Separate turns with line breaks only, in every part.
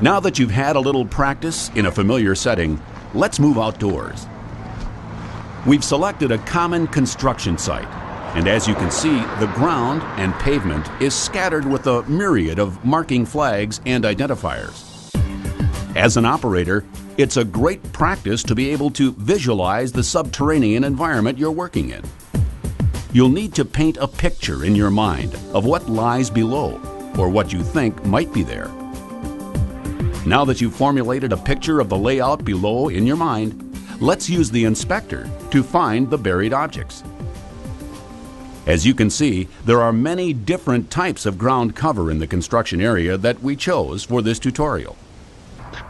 Now that you've had a little practice in a familiar setting, let's move outdoors. We've selected a common construction site, and as you can see, the ground and pavement is scattered with a myriad of marking flags and identifiers. As an operator, it's a great practice to be able to visualize the subterranean environment you're working in. You'll need to paint a picture in your mind of what lies below, or what you think might be there. Now that you've formulated a picture of the layout below in your mind, let's use the inspector to find the buried objects. As you can see, there are many different types of ground cover in the construction area that we chose for this tutorial.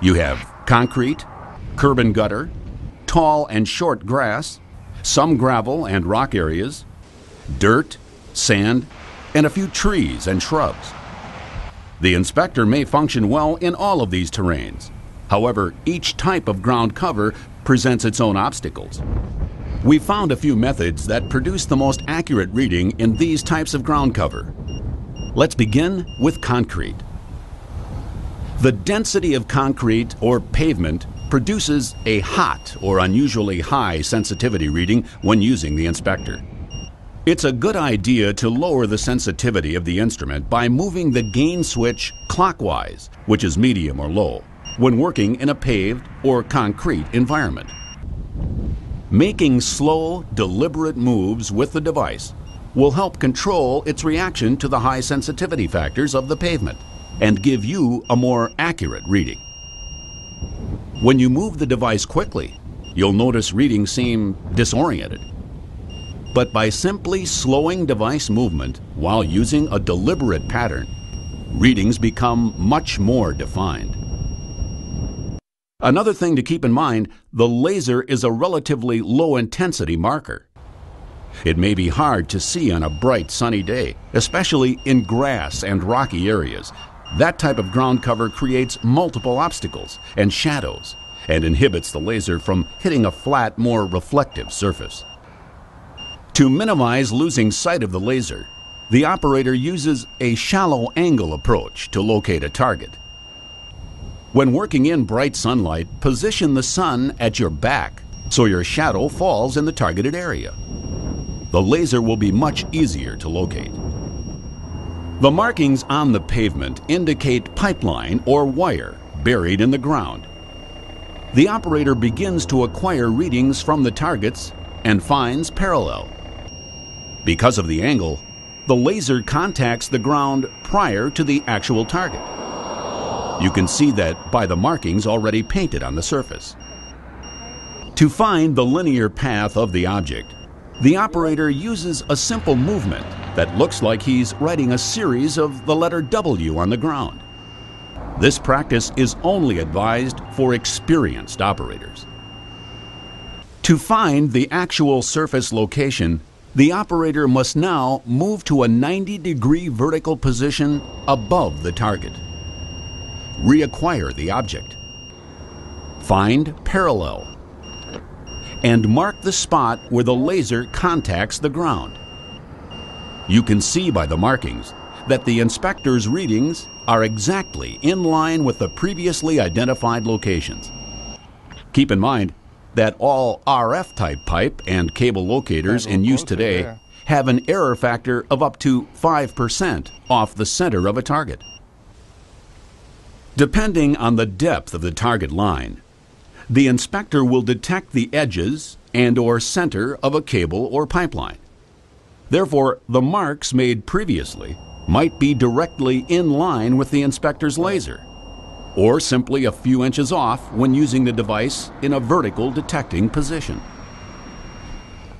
You have concrete, curb and gutter, tall and short grass, some gravel and rock areas, dirt, sand, and a few trees and shrubs. The inspector may function well in all of these terrains. However, each type of ground cover presents its own obstacles. We found a few methods that produce the most accurate reading in these types of ground cover. Let's begin with concrete. The density of concrete or pavement produces a hot or unusually high sensitivity reading when using the inspector. It's a good idea to lower the sensitivity of the instrument by moving the gain switch clockwise, which is medium or low, when working in a paved or concrete environment. Making slow, deliberate moves with the device will help control its reaction to the high sensitivity factors of the pavement and give you a more accurate reading. When you move the device quickly, you'll notice readings seem disoriented. But by simply slowing device movement while using a deliberate pattern, readings become much more defined. Another thing to keep in mind, the laser is a relatively low-intensity marker. It may be hard to see on a bright sunny day, especially in grass and rocky areas. That type of ground cover creates multiple obstacles and shadows and inhibits the laser from hitting a flat, more reflective surface. To minimize losing sight of the laser, the operator uses a shallow angle approach to locate a target. When working in bright sunlight, position the sun at your back so your shadow falls in the targeted area. The laser will be much easier to locate. The markings on the pavement indicate pipeline or wire buried in the ground. The operator begins to acquire readings from the targets and finds parallel. Because of the angle, the laser contacts the ground prior to the actual target. You can see that by the markings already painted on the surface. To find the linear path of the object, the operator uses a simple movement that looks like he's writing a series of the letter W on the ground. This practice is only advised for experienced operators. To find the actual surface location, the operator must now move to a 90-degree vertical position above the target. Reacquire the object. Find parallel. And mark the spot where the laser contacts the ground. You can see by the markings that the inspector's readings are exactly in line with the previously identified locations. Keep in mind that all RF-type pipe and cable locators in use today have an error factor of up to 5% off the center of a target. Depending on the depth of the target line, the inspector will detect the edges and/or center of a cable or pipeline. Therefore, the marks made previously might be directly in line with the inspector's laser, or simply a few inches off when using the device in a vertical detecting position.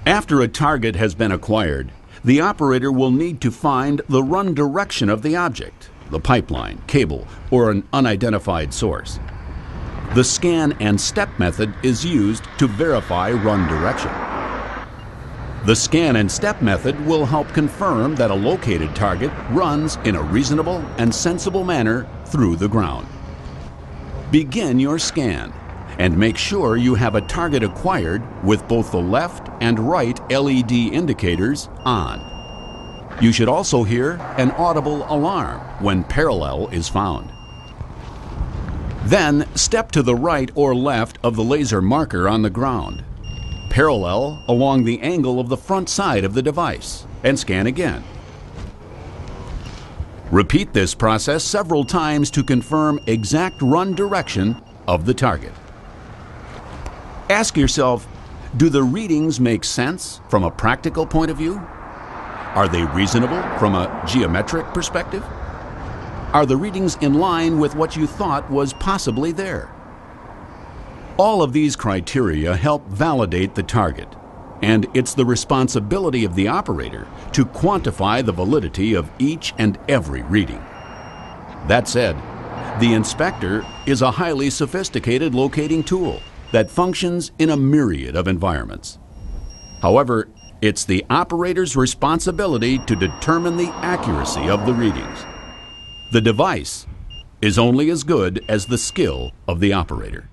After a target has been acquired, the operator will need to find the run direction of the object, the pipeline, cable, or an unidentified source. The scan and step method is used to verify run direction. The scan and step method will help confirm that a located target runs in a reasonable and sensible manner through the ground. Begin your scan and make sure you have a target acquired with both the left and right LED indicators on. You should also hear an audible alarm when parallel is found. Then step to the right or left of the laser marker on the ground, parallel along the angle of the front side of the device, and scan again. Repeat this process several times to confirm exact run direction of the target. Ask yourself, do the readings make sense from a practical point of view? Are they reasonable from a geometric perspective? Are the readings in line with what you thought was possibly there? All of these criteria help validate the target, and it's the responsibility of the operator to quantify the validity of each and every reading. That said, the inspector is a highly sophisticated locating tool that functions in a myriad of environments. However, it's the operator's responsibility to determine the accuracy of the readings. The device is only as good as the skill of the operator.